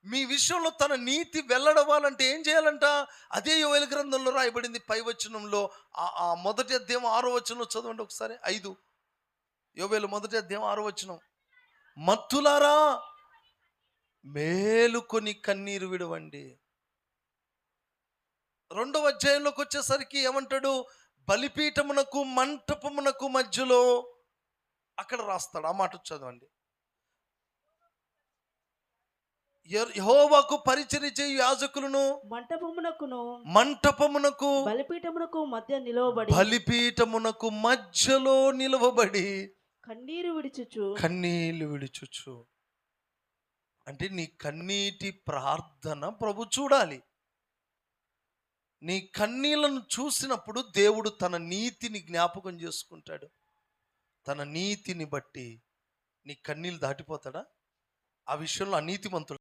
మీ విషయంలో తన నీతి వెల్లడవ్వాలంటే ఏం చేయాలంట? అదే యోవేలు గ్రంథంలో రాయబడింది పై వచనంలో. ఆ మొదటి అధ్యాయం 6వ వచనం చదవండి ఒకసారి. 5 యోవేలు మొదటి అధ్యాయం 6వ వచనం. మత్తులారా మేలుకొని కన్నీరు విడవండి. 2వ అధ్యాయంలోకి వచ్చేసరికి ఏమంటాడు? బలిపీఠమునకు మంటపమునకు మధ్యలో అక్కడ రాస్తాడు. ఆ మాట చదవండి. యెహోవాకు పరిచర్య చేయు యాజకులను మంటపమునకు బలిపీఠమునకు మధ్యలో నిలవబడి కన్నీళ్లు విడుచుచు. అంటే నీ కన్నీటి ప్రార్థన ప్రభు చూడాలి. నీ కన్నీళ్లను చూసినప్పుడు దేవుడు తన నీతిని జ్ఞాపకం చేసుకుంటాడు. తన నీతిని బట్టి నీ కన్నీళ్ళు దాటిపోతాడా? ఆ విషయంలో అనీతిమంతుడు